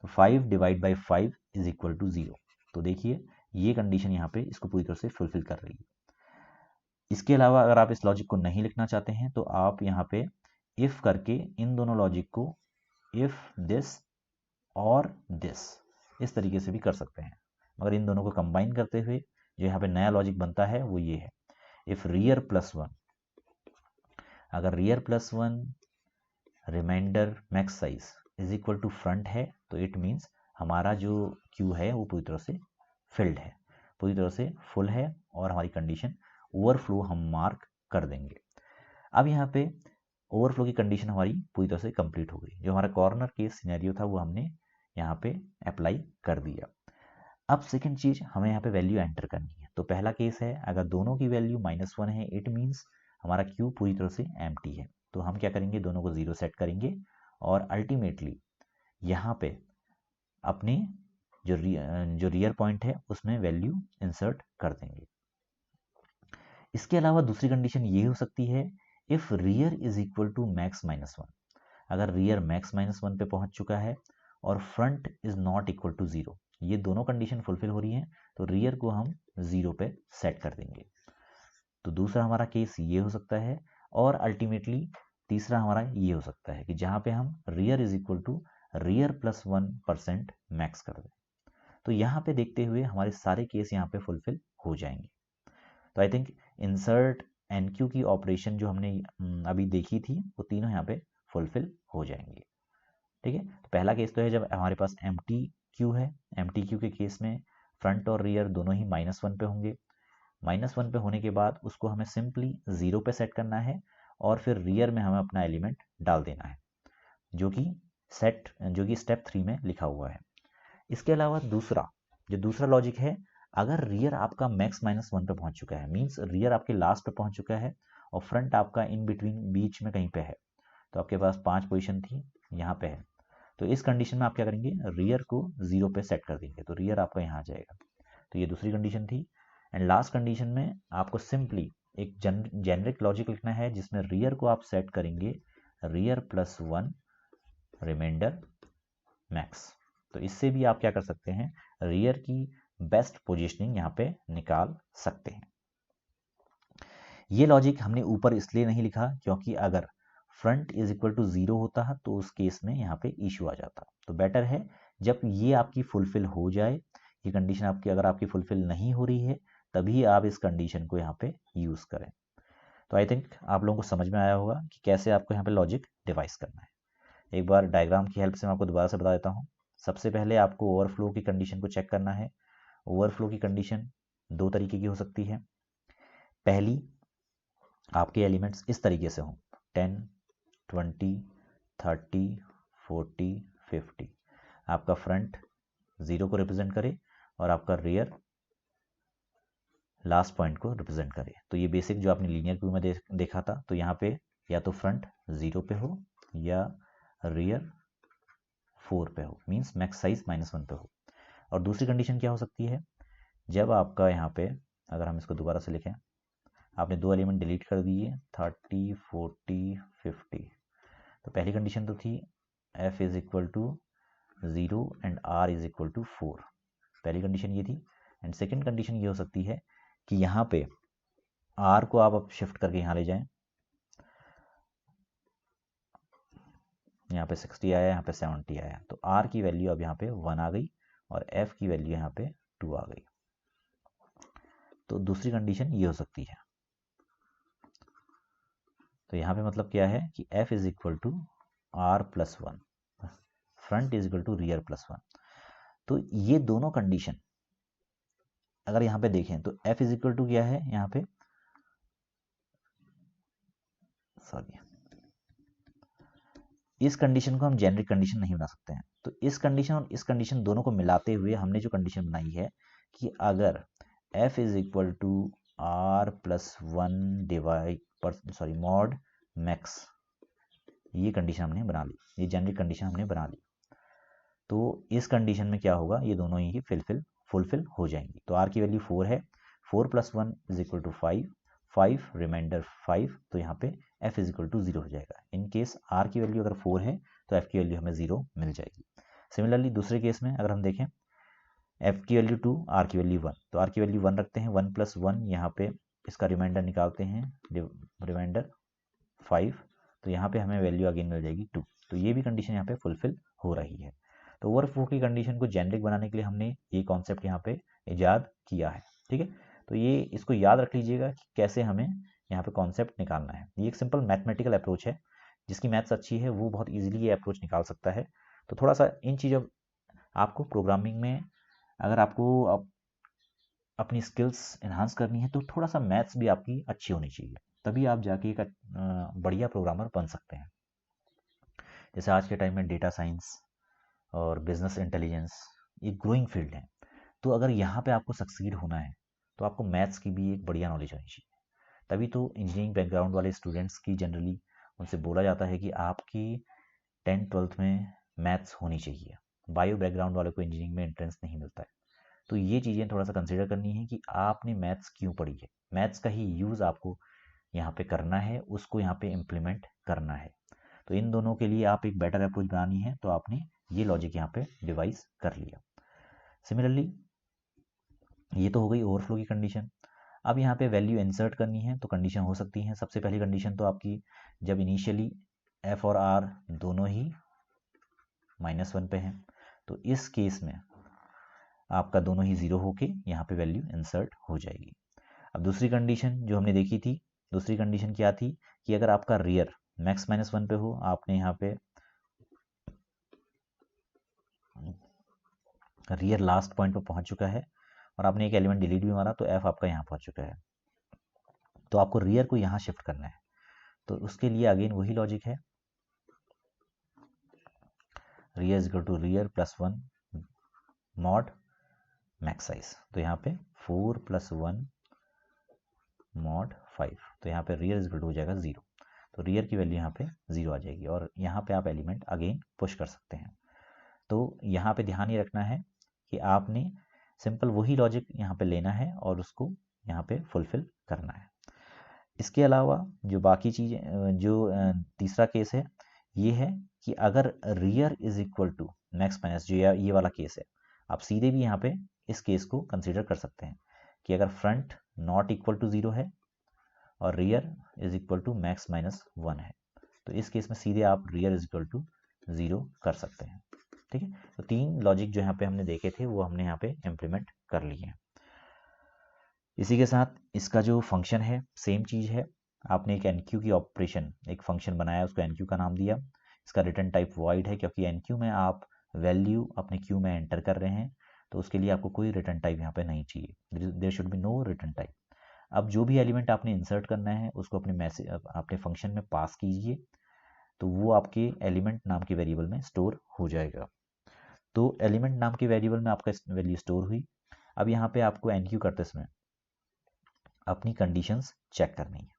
तो 5 divide by 5 is equal to 0। तो देखिए ये कंडीशन यहाँ पे इसको पूरी तरह से फुलफिल कर रही है। इसके अलावा अगर आप इस लॉजिक को नहीं लिखना चाहते हैं तो आप यहाँ पे इफ करके इन दोनों लॉजिक को इफ दिस और दिस इस तरीके से भी कर सकते हैं, मगर इन दोनों को कंबाइन करते हुए जो यहाँ पे नया लॉजिक बनता है वो ये है, इफ रियर +1, अगर rear +1 remainder max size is equal to front है तो इट मीन्स हमारा जो क्यू है वो पूरी तरह से फिल्ड है, पूरी तरह से फुल है, और हमारी कंडीशन ओवरफ्लो हम मार्क कर देंगे। अब यहाँ पे ओवरफ्लो की कंडीशन हमारी पूरी तरह से कंप्लीट हो गई। जो हमारा कॉर्नर केस सिनेरियो था वो हमने यहाँ पे अप्लाई कर दिया। अब सेकंड चीज, हमें यहाँ पे वैल्यू एंटर करनी है। तो पहला केस है, अगर दोनों की वैल्यू -1 है, इट मीन्स हमारा क्यू पूरी तरह से एम्प्टी है। तो हम क्या करेंगे, दोनों को 0 सेट करेंगे और अल्टीमेटली यहाँ पे अपने जो रियर पॉइंट है उसमें वैल्यू इंसर्ट कर देंगे। इसके अलावा दूसरी कंडीशन ये हो सकती है, if rear is equal to max -1, अगर रियर मैक्स -1 पे पहुंच चुका है और front is not equal to 0, ये दोनों कंडीशन फुलफिल हो रही हैं, तो रियर को हम 0 पे सेट कर देंगे। तो दूसरा हमारा केस ये हो सकता है, और अल्टीमेटली तीसरा हमारा ये हो सकता है कि जहाँ पे हम rear is equal to rear +1% max कर दें। तो यहाँ पे देखते हुए हमारे सारे केस यहाँ पे फुलफिल हो जाएंगे। तो आई थिंक इंसर्ट NQ की ऑपरेशन जो हमने अभी देखी थी वो तीनों यहाँ पे फुलफिल हो जाएंगे, ठीक है। तो पहला केस तो है जब हमारे पास एम्प्टी क्यू है, एम्प्टी क्यू के केस में फ्रंट और रियर दोनों ही -1 पे होंगे। -1 पे होने के बाद उसको हमें सिंपली 0 पे सेट करना है, और फिर रियर में हमें अपना एलिमेंट डाल देना है, जो कि स्टेप 3 में लिखा हुआ है। इसके अलावा दूसरा लॉजिक है, अगर रियर आपका मैक्स -1 पे पहुंच चुका है, मींस रियर आपके लास्ट पे पहुंच चुका है और फ्रंट आपका इन बिटवीन बीच में कहीं पे है, तो आपके पास 5 पोजीशन थी, यहाँ पे है, तो इस कंडीशन में आप क्या करेंगे, रियर को 0 पे सेट कर देंगे, तो रियर आपका यहाँ आ जाएगा। तो ये दूसरी कंडीशन थी। एंड लास्ट कंडीशन में आपको सिंपली एक जेनरिक लॉजिक लिखना है जिसमें रियर को आप सेट करेंगे रियर प्लस 1 रिमाइंडर मैक्स। तो इससे भी आप क्या कर सकते हैं, रियर की बेस्ट पोजीशनिंग यहाँ पे निकाल सकते हैं। ये लॉजिक हमने ऊपर इसलिए नहीं लिखा क्योंकि अगर फ्रंट इज इक्वल टू 0 होता है तो उस केस में यहाँ पे इशू आ जाता। तो बेटर है जब ये आपकी फुलफिल हो जाए, ये कंडीशन आपकी अगर आपकी फुलफिल नहीं हो रही है तभी आप इस कंडीशन को यहाँ पे यूज़ करें। तो आई थिंक आप लोगों को समझ में आया होगा कि कैसे आपको यहाँ पे लॉजिक डिवाइस करना है। एक बार डायग्राम की हेल्प से मैं आपको दोबारा से बता देता हूँ। सबसे पहले आपको ओवरफ्लो की कंडीशन को चेक करना है। ओवरफ्लो की कंडीशन दो तरीके की हो सकती है। पहली, आपके एलिमेंट्स इस तरीके से हों 10, 20, 30, 40, 50। आपका फ्रंट 0 को रिप्रेजेंट करे और आपका रियर लास्ट पॉइंट को रिप्रेजेंट करे। तो ये बेसिक जो आपने लीनियर व्यू में देखा था, तो यहाँ पे या तो फ्रंट 0 पे हो या रियर 4 पे हो, मीन्स मैक्स साइज -1 पे हो। और दूसरी कंडीशन क्या हो सकती है, जब आपका यहाँ पे अगर हम इसको दोबारा से लिखें, आपने दो एलिमेंट डिलीट कर दिए 30, 40, 50। तो पहली कंडीशन तो थी f is equal to 0 and r is equal to 4। पहली कंडीशन ये थी। एंड सेकेंड कंडीशन ये हो सकती है कि यहाँ पे r को आप अब शिफ्ट करके यहाँ ले जाएं, यहाँ पे 60 आया, यहाँ पे 70 आया, तो r की वैल्यू अब यहाँ पे 1 आ गई और f की वैल्यू यहाँ पे 2 आ गई। तो दूसरी कंडीशन ये हो सकती है। तो यहाँ पे मतलब क्या है कि f is equal to r plus 1, front is equal to rear plus 1। तो ये दोनों कंडीशन अगर यहाँ पे देखें तो f इज इक्वल टू क्या है यहाँ पे, सॉरी, इस कंडीशन को हम जेनरिक कंडीशन नहीं बना सकते हैं। तो इस कंडीशन और इस कंडीशन दोनों को मिलाते हुए हमने जो कंडीशन बनाई है कि अगर f is equal to r plus 1 divide mod max, ये कंडीशन हमने बना ली, ये जेनरिक कंडीशन हमने बना ली। तो इस कंडीशन में क्या होगा, ये दोनों ही फुलफिल हो जाएंगी। तो r की वैल्यू 4 है, 4 plus 1 is equal to 5, 5 remainder 5, तो यहाँ पे f इज इक्वल टू 0 हो जाएगा। इन केस r की वैल्यू अगर 4 है तो f की वैल्यू हमें 0 मिल जाएगी। सिमिलरली दूसरे केस में अगर हम देखें f की वैल्यू 2, r की वैल्यू 1, तो r की वैल्यू 1 रखते हैं, 1 प्लस 1 यहाँ पे इसका रिमाइंडर निकालते हैं, रिमाइंडर 5, तो यहाँ पे हमें वैल्यू अगेन मिल जाएगी 2। तो ये भी कंडीशन यहाँ पे फुलफिल हो रही है। तो ओवरफ्लो की कंडीशन को जेनरिक बनाने के लिए हमने ये कॉन्सेप्ट यहाँ पे इजाद किया है। ठीक है, तो ये इसको याद रख लीजिएगा कि कैसे हमें यहाँ पे कॉन्सेप्ट निकालना है। ये एक सिंपल मैथमेटिकल अप्रोच है, जिसकी मैथ्स अच्छी है वो बहुत ईजिली ये अप्रोच निकाल सकता है। तो थोड़ा सा इन चीज़ों आपको प्रोग्रामिंग में अगर आपको अपनी स्किल्स इन्हांस करनी है तो थोड़ा सा मैथ्स भी आपकी अच्छी होनी चाहिए, तभी आप जाके एक बढ़िया प्रोग्रामर बन सकते हैं। जैसे आज के टाइम में डेटा साइंस और बिजनेस इंटेलिजेंस एक ग्रोइंग फील्ड है, तो अगर यहाँ पे आपको सक्सीड होना है तो आपको मैथ्स की भी एक बढ़िया नॉलेज होनी चाहिए। तभी तो इंजीनियरिंग बैकग्राउंड वाले स्टूडेंट्स की जनरली उनसे बोला जाता है कि आपकी 10th-12th में मैथ्स होनी चाहिए। बायो बैकग्राउंड वालों को इंजीनियरिंग में एंट्रेंस नहीं मिलता है। तो ये चीज़ें थोड़ा सा कंसिडर करनी है कि आपने मैथ्स क्यों पढ़ी है, मैथ्स का ही यूज़ आपको यहाँ पे करना है, उसको यहाँ पे इम्प्लीमेंट करना है। तो इन दोनों के लिए आप एक बेटर अप्रोच बनानी है, तो आपने ये लॉजिक यहाँ पे डिवाइस कर लिया। सिमिलरली ये तो हो गई ओवरफ्लो की कंडीशन। अब यहाँ पे वैल्यू इंसर्ट करनी है तो कंडीशन हो सकती हैं। सबसे पहली कंडीशन तो आपकी जब इनिशियली f और r दोनों ही -1 पे हैं, तो इस केस में आपका दोनों ही 0 होके यहाँ पे वैल्यू इंसर्ट हो जाएगी। अब दूसरी कंडीशन जो हमने देखी थी, दूसरी कंडीशन क्या थी कि अगर आपका रियर मैक्स -1 पे हो, आपने यहाँ पे रियर लास्ट पॉइंट पे पहुंच चुका है और आपने एक एलिमेंट डिलीट भी मारा तो f आपका यहाँ पहुंच चुका है, तो आपको रियर को यहाँ शिफ्ट करना है। तो उसके लिए अगेन वही लॉजिक है, rear is equal to rear plus 1 mod max size. तो यहाँ पे 4 प्लस 1 मॉड 5, तो यहाँ पे रियर इज इक्वल टू हो जाएगा 0। तो रियर की वैल्यू यहाँ पे 0 आ जाएगी और यहाँ पे आप एलिमेंट अगेन पुश कर सकते हैं। तो यहाँ पे ध्यान ये रखना है कि आपने सिंपल वही लॉजिक यहाँ पे लेना है और उसको यहाँ पे फुलफिल करना है। इसके अलावा जो बाकी चीज़ें जो तीसरा केस है ये है कि अगर rear is equal to max minus, जो ये वाला केस है, आप सीधे भी यहाँ पे इस केस को कंसीडर कर सकते हैं कि अगर फ्रंट नॉट इक्वल टू 0 है और rear is equal to max minus 1 है, तो इस केस में सीधे आप रियर इज इक्वल टू 0 कर सकते हैं। ठीक है, तो 3 लॉजिक जो यहाँ पे हमने देखे थे वो हमने यहाँ पे इम्प्लीमेंट कर लिए हैं। इसी के साथ इसका जो फंक्शन है सेम चीज़ है। आपने एक एनक्यू की ऑपरेशन, एक फंक्शन बनाया, उसको एनक्यू का नाम दिया। इसका रिटर्न टाइप वॉइड है क्योंकि एनक्यू में आप वैल्यू अपने क्यू में एंटर कर रहे हैं, तो उसके लिए आपको कोई रिटर्न टाइप यहाँ पे नहीं चाहिए, there should be no return type. अब जो भी एलिमेंट आपने इंसर्ट करना है उसको अपने मैसेज अपने फंक्शन में पास कीजिए, तो वो आपके एलिमेंट नाम के वेरिएबल में स्टोर हो जाएगा। तो एलिमेंट नाम के वेरिएबल में आपका वैल्यू स्टोर हुई। अब यहाँ पे आपको एनक्यू करते समय अपनी कंडीशंस चेक करनी है।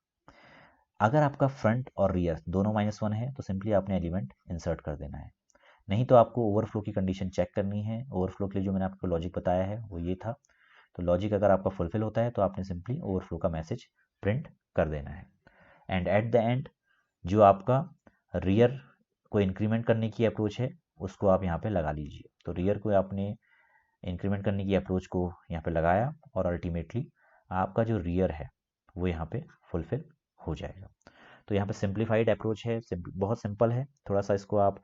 अगर आपका फ्रंट और रियर दोनों -1 है तो सिंपली आपने एलिमेंट इंसर्ट कर देना है, नहीं तो आपको ओवरफ्लो की कंडीशन चेक करनी है। ओवरफ्लो के लिए जो मैंने आपको लॉजिक बताया है वो ये था। तो लॉजिक अगर आपका फुलफिल होता है तो आपने सिंपली ओवरफ्लो का मैसेज प्रिंट कर देना है। एंड एट द एंड जो आपका रियर को इंक्रीमेंट करने की अप्रोच है उसको आप यहाँ पे लगा लीजिए। तो रियर को आपने इंक्रीमेंट करने की अप्रोच को यहाँ पे लगाया और अल्टीमेटली आपका जो रियर है वो यहाँ पे फुलफिल हो जाएगा। तो यहाँ पे सिंप्लीफाइड अप्रोच है, बहुत सिंपल है। थोड़ा सा इसको आप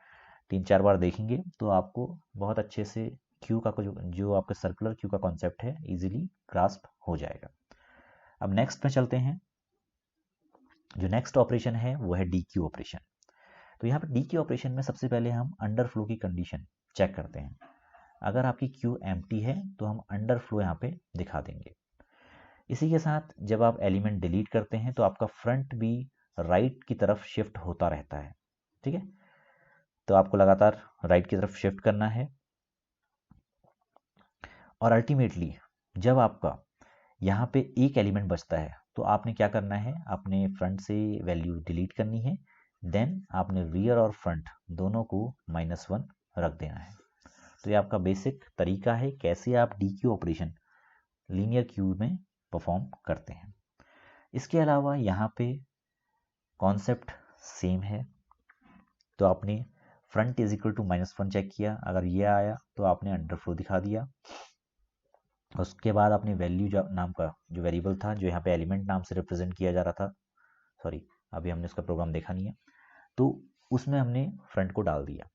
3-4 बार देखेंगे तो आपको बहुत अच्छे से क्यू का जो आपका सर्कुलर क्यू का कॉन्सेप्ट है इजीली ग्रास्प हो जाएगा। अब नेक्स्ट में चलते हैं। जो नेक्स्ट ऑपरेशन है वो है डी क्यू ऑपरेशन। तो यहाँ पे डी क्यू ऑपरेशन में सबसे पहले हम अंडरफ्लो की कंडीशन चेक करते हैं। अगर आपकी क्यू एम्प्टी है तो हम अंडरफ्लो यहाँ पे दिखा देंगे। इसी के साथ जब आप एलिमेंट डिलीट करते हैं तो आपका फ्रंट भी राइट की तरफ शिफ्ट होता रहता है। ठीक है, तो आपको लगातार राइट की तरफ शिफ्ट करना है और अल्टीमेटली जब आपका यहाँ पे एक एलिमेंट बचता है तो आपने क्या करना है, अपने फ्रंट से वैल्यू डिलीट करनी है, देन आपने रियर और फ्रंट दोनों को -1 रख देना है। तो ये आपका बेसिक तरीका है कैसे आप D Q operation linear Q में परफॉर्म करते हैं। इसके अलावा यहाँ पे कॉन्सेप्ट सेम है। तो आपने front is equal to -1 check किया, अगर ये आया तो आपने अंडरफ्लो दिखा दिया। उसके बाद आपने वैल्यू नाम का जो वेरिएबल था, जो यहाँ पे एलिमेंट नाम से रिप्रेजेंट किया जा रहा था, सॉरी अभी हमने उसका प्रोग्राम देखा नहीं है, तो उसमें हमने फ्रंट को डाल दिया।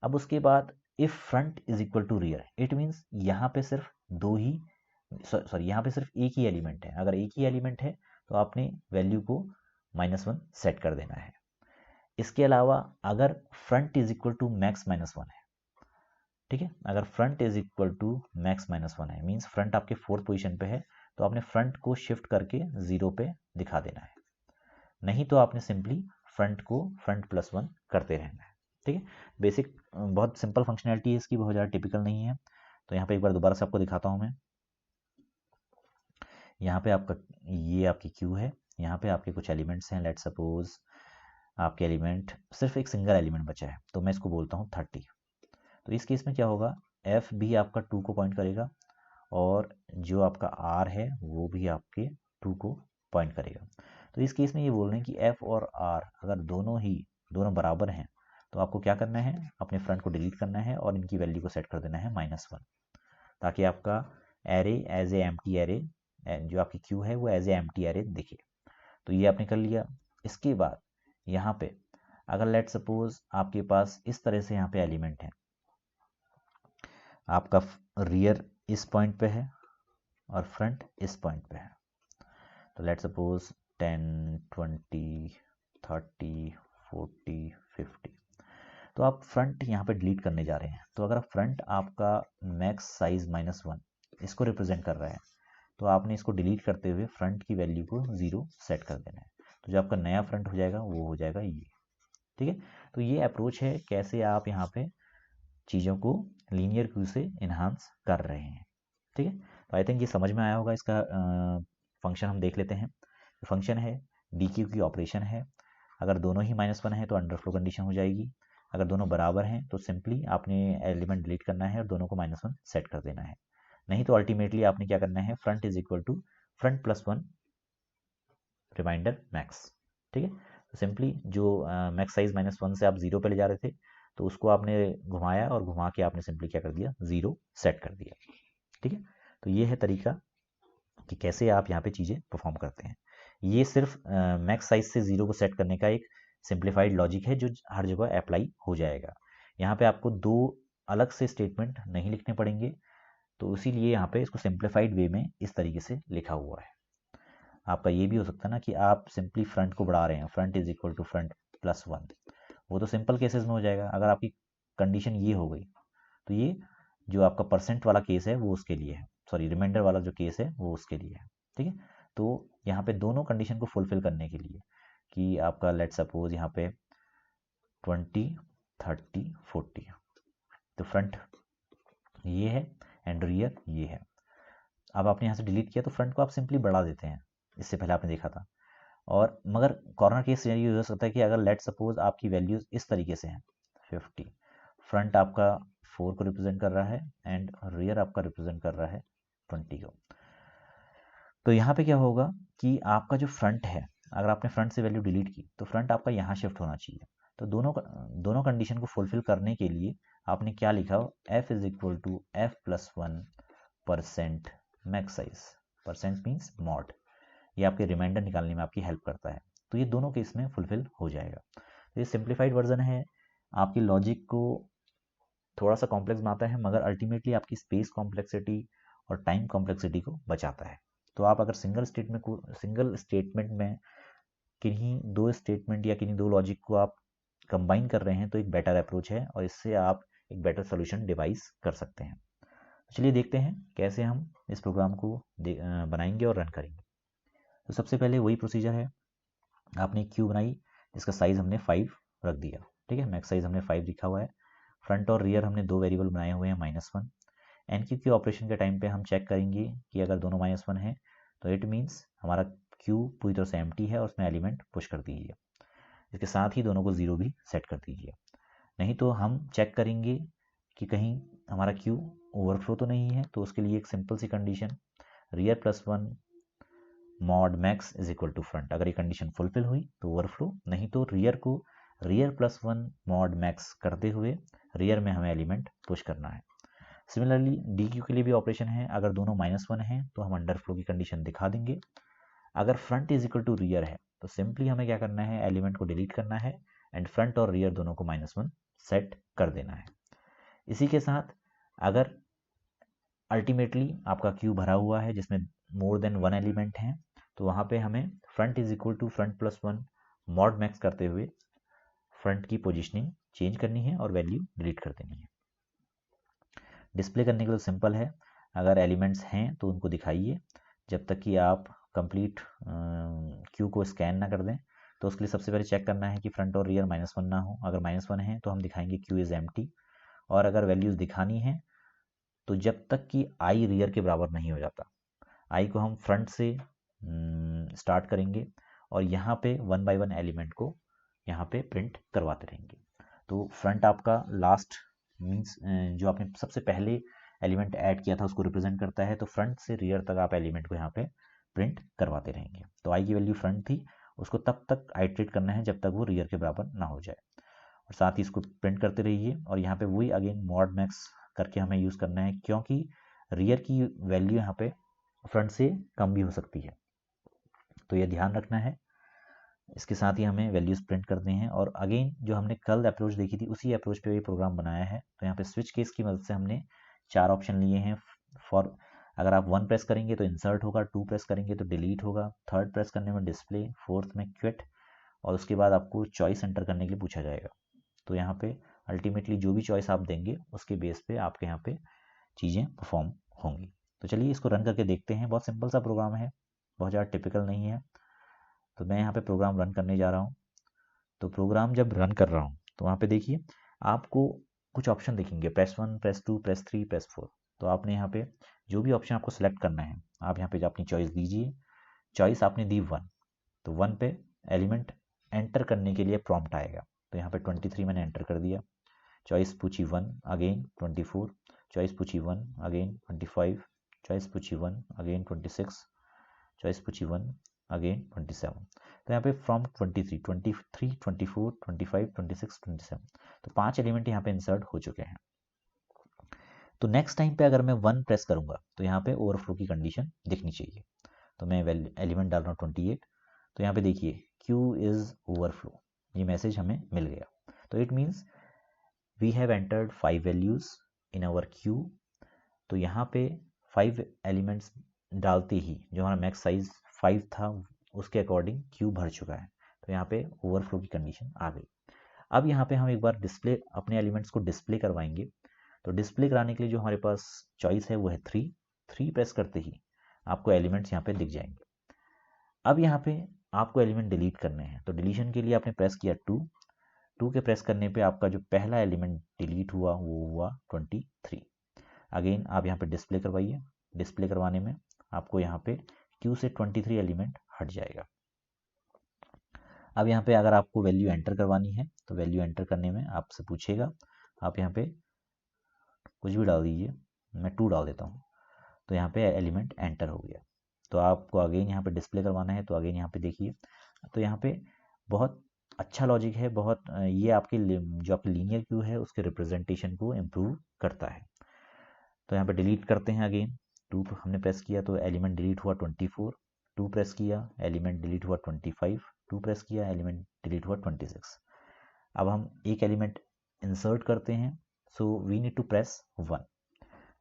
अब उसके बाद if front is equal to rear, it means यहाँ पे सिर्फ यहाँ पे सिर्फ एक ही एलिमेंट है। अगर एक ही एलिमेंट है तो आपने वैल्यू को -1 सेट कर देना है। इसके अलावा अगर front is equal to max -1 है, ठीक है, अगर front is equal to max -1 है मीन्स फ्रंट आपके 4th पोजीशन पे है, तो आपने फ्रंट को शिफ्ट करके 0 पे दिखा देना है, नहीं तो आपने सिंपली फ्रंट को फ्रंट +1 करते रहना है। ठीक है, बेसिक बहुत सिंपल फंक्शनैलिटी है इसकी, बहुत ज़्यादा टिपिकल नहीं है। तो यहाँ पे एक बार दोबारा से आपको दिखाता हूँ मैं। यहाँ पे आपका ये आपकी क्यू है, यहाँ पे आपके कुछ एलिमेंट्स हैं। लेट सपोज आपके एलिमेंट सिर्फ एक सिंगल एलिमेंट बचा है, तो मैं इसको बोलता हूँ 30। तो इस केस में क्या होगा, एफ भी आपका 2 को पॉइंट करेगा और जो आपका आर है वो भी आपके 2 को पॉइंट करेगा। तो इस केस में ये बोल रहे हैं कि एफ और आर अगर दोनों बराबर हैं तो आपको क्या करना है, अपने फ्रंट को डिलीट करना है और इनकी वैल्यू को सेट कर देना है -1, ताकि आपका array as a empty array, जो आपकी क्यू है वो एज ए एम्प्टी एरे दिखे। तो ये आपने कर लिया। इसके बाद यहाँ पे अगर लेट सपोज आपके पास इस तरह से यहाँ पे एलिमेंट है, आपका रियर इस पॉइंट पे है और फ्रंट इस पॉइंट पे है, तो लेट सपोज 10, 20, 30, 40, 50, तो आप फ्रंट यहाँ पे डिलीट करने जा रहे हैं। तो अगर फ्रंट आपका मैक्स साइज -1 इसको रिप्रेजेंट कर रहा है तो आपने इसको डिलीट करते हुए फ्रंट की वैल्यू को 0 सेट कर देना है। तो जो आपका नया फ्रंट हो जाएगा वो हो जाएगा ये। ठीक है, तो ये अप्रोच है कैसे आप यहाँ पे चीज़ों को लीनियर क्यू से इन्हांस कर रहे हैं। ठीक है, तो आई थिंक ये समझ में आया होगा। इसका फंक्शन हम देख लेते हैं। फंक्शन है डी क्यू की ऑपरेशन है। अगर दोनों ही -1 है तो अंडरफ्लो कंडीशन हो जाएगी। अगर दोनों बराबर हैं तो सिंपली आपने एलिमेंट डिलीट करना है और दोनों को -1 सेट कर देना है, नहीं तो अल्टीमेटली आपने क्या करना है, front is equal to front plus 1 remainder max. ठीक है, तो सिंपली जो मैक्स साइज -1 से आप 0 पे ले जा रहे थे, तो उसको आपने घुमाया और घुमा के आपने सिंपली क्या कर दिया, 0 सेट कर दिया। ठीक है, तो ये है तरीका कि कैसे आप यहाँ पे चीज़ें परफॉर्म करते हैं। ये सिर्फ मैक्स साइज से 0 को सेट करने का एक सिंप्लीफाइड लॉजिक है जो हर जगह अप्लाई हो जाएगा। यहाँ पे आपको दो अलग से स्टेटमेंट नहीं लिखने पड़ेंगे, तो इसीलिए यहाँ पे इसको सिंप्लीफाइड वे में इस तरीके से लिखा हुआ है। आपका ये भी हो सकता है ना कि आप सिंपली फ्रंट को बढ़ा रहे हैं, front is equal to front plus 1, वो तो सिंपल केसेस में हो जाएगा। अगर आपकी कंडीशन ये हो गई, तो ये जो आपका परसेंट वाला केस है वो उसके लिए है, सॉरी रिमाइंडर वाला जो केस है वो उसके लिए है। ठीक है, तो यहाँ पे दोनों कंडीशन को फुलफिल करने के लिए कि आपका लेट सपोज यहाँ पे 20, 30, 40, तो फ्रंट ये है एंड रियर ये है। अब आपने यहाँ से डिलीट किया तो फ्रंट को आप सिंपली बढ़ा देते हैं, इससे पहले आपने देखा था। और मगर कॉर्नर केस ये हो सकता है कि अगर लेट सपोज आपकी वैल्यूज इस तरीके से हैं, 50, फ्रंट आपका 4 को रिप्रेजेंट कर रहा है एंड रियर आपका रिप्रेजेंट कर रहा है 20 को, तो यहाँ पे क्या होगा कि आपका जो फ्रंट है, अगर आपने फ्रंट से वैल्यू डिलीट की तो फ्रंट आपका यहाँ शिफ्ट होना चाहिए। तो दोनों कंडीशन को फुलफिल करने के लिए आपने क्या लिखा, f is equal to f plus 1% max size, percent means mod, ये आपके रिमाइंडर निकालने में आपकी हेल्प करता है। तो ये दोनों केस में फुलफिल हो जाएगा। तो ये सिंप्लीफाइड वर्जन है, आपकी लॉजिक को थोड़ा सा कॉम्प्लेक्स बनाता है, मगर अल्टीमेटली आपकी स्पेस कॉम्प्लेक्सिटी और टाइम कॉम्प्लेक्सिटी को बचाता है। तो आप अगर सिंगल स्टेटमेंट में किन्हीं दो स्टेटमेंट या किन्हीं दो लॉजिक को आप कंबाइन कर रहे हैं तो एक बेटर अप्रोच है और इससे आप एक बेटर सोल्यूशन डिवाइस कर सकते हैं। तो चलिए देखते हैं कैसे हम इस प्रोग्राम को बनाएंगे और रन करेंगे। तो सबसे पहले वही प्रोसीजर है, आपने क्यू बनाई जिसका साइज हमने 5 रख दिया। ठीक है, मैक्स साइज हमने 5 लिखा हुआ है। फ्रंट और रियर हमने दो वेरिएबल बनाए हुए हैं, -1। एनक्यू के ऑपरेशन के टाइम पे हम चेक करेंगे कि अगर दोनों -1 है तो इट मीन्स हमारा क्यू पूरी तरह से एम्प्टी है और उसमें एलिमेंट पुश कर दीजिए। इसके साथ ही दोनों को 0 भी सेट कर दीजिए। नहीं तो हम चेक करेंगे कि कहीं हमारा क्यू ओवरफ्लो तो नहीं है, तो उसके लिए एक सिंपल सी condition, rear plus 1 mod max is equal to front. अगर ये कंडीशन फुलफिल हुई तो ओवरफ्लो, नहीं तो रियर को रियर प्लस 1 मॉड मैक्स करते हुए रियर में हमें एलिमेंट पुश करना है। सिमिलरली डी क्यू के लिए भी ऑपरेशन है, अगर दोनों -1 है तो हम अंडरफ्लो की कंडीशन दिखा देंगे। अगर front is equal to rear है तो सिंपली हमें क्या करना है, एलिमेंट को डिलीट करना है एंड फ्रंट और रियर दोनों को -1 सेट कर देना है। इसी के साथ अगर अल्टीमेटली आपका क्यू भरा हुआ है जिसमें मोर देन 1 एलिमेंट है, तो वहाँ पे हमें front is equal to front plus 1 mod max करते हुए फ्रंट की पोजिशनिंग चेंज करनी है और वैल्यू डिलीट कर देनी है। डिस्प्ले करने के लिए सिंपल है, अगर एलिमेंट्स हैं तो उनको दिखाइए जब तक कि आप कंप्लीट क्यू को स्कैन ना कर दें। तो उसके लिए सबसे पहले चेक करना है कि फ्रंट और रियर -1 ना हो। अगर -1 है तो हम दिखाएंगे क्यू इज़ एम्प्टी, और अगर वैल्यूज़ दिखानी है तो जब तक कि आई रियर के बराबर नहीं हो जाता, आई को हम फ्रंट से स्टार्ट करेंगे और यहाँ पे 1 बाय 1 एलिमेंट को यहाँ पे प्रिंट करवाते रहेंगे। तो फ्रंट आपका लास्ट मीन्स जो आपने सबसे पहले एलिमेंट ऐड किया था उसको रिप्रेजेंट करता है, तो फ्रंट से रियर तक आप एलिमेंट को यहाँ पे प्रिंट करवाते रहेंगे। तो आई की वैल्यू फ्रंट थी, उसको तब तक आइट्रेट करना है जब तक वो रियर के बराबर ना हो जाए, और साथ ही इसको प्रिंट करते रहिए। और यहाँ पे वही अगेन मॉड मैक्स करके हमें यूज़ करना है, क्योंकि रियर की वैल्यू यहाँ पे फ्रंट से कम भी हो सकती है, तो ये ध्यान रखना है। इसके साथ ही हमें वैल्यूज़ प्रिंट करते हैं। और अगेन जो हमने कल अप्रोच देखी थी उसी अप्रोच पे ये प्रोग्राम बनाया है। तो यहाँ पे स्विच केस की मदद से हमने 4 ऑप्शन लिए हैं। फॉर अगर आप 1 प्रेस करेंगे तो इंसर्ट होगा, 2 प्रेस करेंगे तो डिलीट होगा, 3rd प्रेस करने में डिस्प्ले, 4th में क्विट, और उसके बाद आपको चॉइस एंटर करने के लिए पूछा जाएगा। तो यहाँ पे अल्टीमेटली जो भी चॉइस आप देंगे उसके बेस पे आपके यहाँ पे चीज़ें परफॉर्म होंगी। तो चलिए इसको रन करके देखते हैं। बहुत सिंपल सा प्रोग्राम है, बहुत ज़्यादा टिपिकल नहीं है। तो मैं यहाँ पे प्रोग्राम रन करने जा रहा हूँ। तो प्रोग्राम जब रन कर रहा हूँ तो वहाँ पे देखिए आपको कुछ ऑप्शन दिखेंगे, प्रेस 1, प्रेस 2, प्रेस 3, प्रेस 4। तो आपने यहाँ पे जो भी ऑप्शन आपको सेलेक्ट करना है आप यहाँ पे अपनी चॉइस दीजिए। चॉइस आपने दी 1, तो 1 पे एलिमेंट एंटर करने के लिए प्रॉम्प्ट आएगा। तो यहाँ पे 23 मैंने एंटर कर दिया। चॉइस पूछी 1, अगेन 24, चॉइस पूछी 1, अगेन 25, चॉइस पूछी 1, अगेन 26, चॉइस पूछी 1, अगेन 27। तो यहाँ पे फ्रॉम 23, 24, 25, 26, 27, तो 5 एलिमेंट यहाँ पे इंसर्ट हो चुके हैं। तो नेक्स्ट टाइम पे अगर मैं 1 प्रेस करूंगा तो यहाँ पे ओवरफ्लो की कंडीशन दिखनी चाहिए। तो मैं एलिमेंट डाल रहा हूँ 28, तो यहाँ पे देखिए क्यू इज ओवरफ्लो, ये मैसेज हमें मिल गया। तो it means we have entered 5 values in our queue. तो यहाँ पे 5 एलिमेंट्स डालते ही जो हमारा मैक्स साइज 5 था उसके अकॉर्डिंग क्यू भर चुका है। तो यहाँ पे ओवरफ्लो की कंडीशन आ गई। अब यहाँ पे हम एक बार डिस्प्ले अपने एलिमेंट्स को डिस्प्ले करवाएंगे। तो डिस्प्ले कराने के लिए जो हमारे पास चॉइस है वो है 3 प्रेस करते ही आपको एलिमेंट्स यहाँ पे दिख जाएंगे। अब यहाँ पे आपको एलिमेंट डिलीट करने हैं, तो डिलीशन के लिए आपने प्रेस किया 2 के प्रेस करने पे आपका जो पहला एलिमेंट डिलीट हुआ वो हुआ 23। अगेन आप यहाँ पे डिस्प्ले करवाइए, डिस्प्ले करवाने में आपको यहाँ पे क्यू से 23 एलिमेंट हट जाएगा। अब यहाँ पे अगर आपको वैल्यू एंटर करवानी है तो वैल्यू एंटर करने में आपसे पूछेगा, आप यहाँ पे कुछ भी डाल दीजिए, मैं 2 डाल देता हूँ, तो यहाँ पे एलिमेंट एंटर हो गया। तो आपको अगेन यहाँ पे डिस्प्ले करवाना है, तो अगेन यहाँ पे देखिए, तो यहाँ पे बहुत अच्छा लॉजिक है, बहुत ये आपके जो आपकी लीनियर क्यू है उसके रिप्रेजेंटेशन को इम्प्रूव करता है। तो यहाँ पे डिलीट करते हैं, अगेन 2 हमने प्रेस किया तो एलिमेंट डिलीट हुआ 24, 2 प्रेस किया एलिमेंट डिलीट हुआ 25, 2 प्रेस किया एलिमेंट डिलीट हुआ 26। अब हम एक एलिमेंट इंसर्ट करते हैं, so we need to press 1।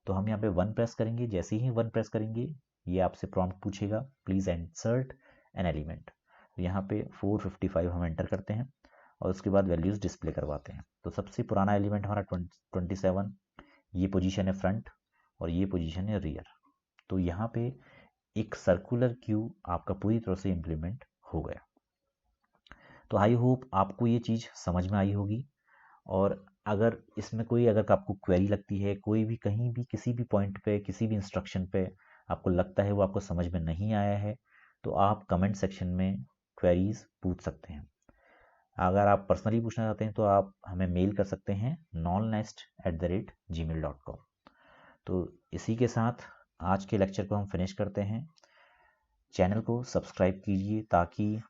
तो हम यहाँ पे 1 प्रेस करेंगे, जैसे ही 1 प्रेस करेंगे ये आपसे प्रॉम्प्ट पूछेगा प्लीज़ इंसर्ट एन एलिमेंट। तो यहाँ पे 455 हम एंटर करते हैं और उसके बाद वैल्यूज़ डिस्प्ले करवाते हैं। तो सबसे पुराना एलिमेंट हमारा 27, ये पोजीशन है फ्रंट और ये पोजीशन है रियर। तो यहाँ पे एक सर्कुलर क्यू आपका पूरी तरह से इम्प्लीमेंट हो गया। तो आई होप आपको ये चीज़ समझ में आई होगी, और अगर इसमें कोई अगर आपको क्वेरी लगती है, कोई भी कहीं भी किसी भी पॉइंट पे किसी भी इंस्ट्रक्शन पे आपको लगता है वो आपको समझ में नहीं आया है, तो आप कमेंट सेक्शन में क्वेरीज पूछ सकते हैं। अगर आप पर्सनली पूछना चाहते हैं तो आप हमें मेल कर सकते हैं nolnest@gmail.com। तो इसी के साथ आज के लेक्चर को हम फिनिश करते हैं। चैनल को सब्सक्राइब कीजिए ताकि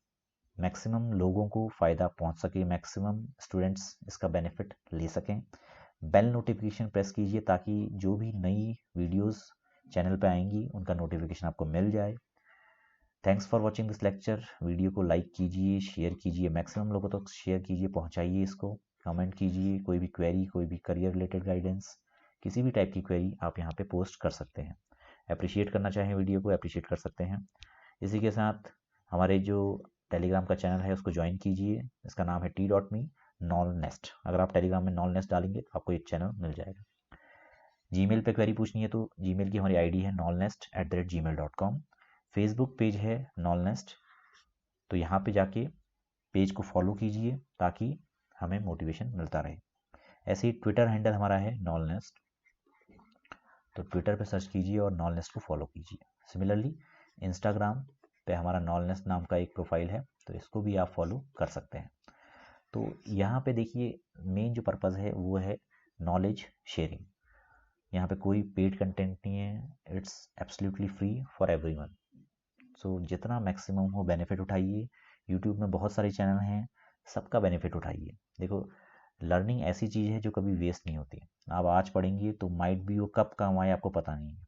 मैक्सिमम लोगों को फ़ायदा पहुंच सके, मैक्सिमम स्टूडेंट्स इसका बेनिफिट ले सकें। बेल नोटिफिकेशन प्रेस कीजिए ताकि जो भी नई वीडियोस चैनल पे आएंगी उनका नोटिफिकेशन आपको मिल जाए। Thanks for watching this lecture. Video को लाइक कीजिए, शेयर कीजिए, मैक्सिमम लोगों तक शेयर कीजिए, पहुंचाइए इसको। कमेंट कीजिए, कोई भी क्वेरी, कोई भी करियर रिलेटेड गाइडेंस, किसी भी टाइप की क्वेरी आप यहाँ पे पोस्ट कर सकते हैं। अप्रिशिएट करना चाहें वीडियो को अप्रिशिएट कर सकते हैं। इसी के साथ हमारे जो टेलीग्राम का चैनल है उसको ज्वाइन कीजिए, इसका नाम है t.me nolnest। अगर आप टेलीग्राम में nolnest डालेंगे तो आपको ये चैनल मिल जाएगा। जीमेल पे क्वेरी पूछनी है तो जीमेल की हमारी आईडी है nolnest@gmail.com। फेसबुक पेज है nolnest, तो यहाँ पे जाके पेज को फॉलो कीजिए ताकि हमें मोटिवेशन मिलता रहे। ऐसे ही ट्विटर हैंडल हमारा है nolnest, तो ट्विटर पे सर्च कीजिए और nolnest को फॉलो कीजिए। सिमिलरली इंस्टाग्राम पे हमारा nolnest नाम का एक प्रोफाइल है, तो इसको भी आप फॉलो कर सकते हैं। तो यहाँ पे देखिए मेन जो पर्पज़ है वो है नॉलेज शेयरिंग। यहाँ पे कोई पेड कंटेंट नहीं है, it's absolutely free for everyone. So जितना मैक्सिमम हो बेनिफिट उठाइए। यूट्यूब में बहुत सारे चैनल हैं, सबका बेनिफिट उठाइए। देखो लर्निंग ऐसी चीज़ है जो कभी वेस्ट नहीं होती। आप आज पढ़ेंगे तो माइट भी वो कब काम आए आपको पता नहीं है।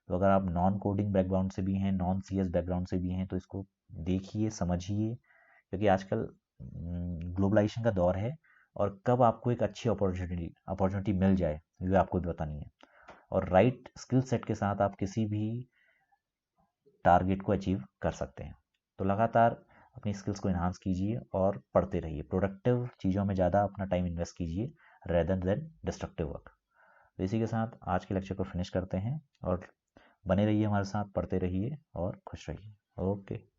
तो अगर आप नॉन कोडिंग बैकग्राउंड से भी हैं, नॉन CS बैकग्राउंड से भी हैं, तो इसको देखिए, समझिए, क्योंकि आजकल ग्लोबलाइजेशन का दौर है और कब आपको एक अच्छी अपॉर्चुनिटी मिल जाए ये आपको भी पता नहीं है। और राइट स्किल सेट के साथ आप किसी भी टारगेट को अचीव कर सकते हैं। तो लगातार अपनी स्किल्स को इन्हांस कीजिए और पढ़ते रहिए। प्रोडक्टिव चीज़ों में ज़्यादा अपना टाइम इन्वेस्ट कीजिए रेदर देन डिस्ट्रक्टिव वर्क। तो इसी के साथ आज के लेक्चर को फिनिश करते हैं और बने रहिए हमारे साथ, पढ़ते रहिए और खुश रहिए। ओके।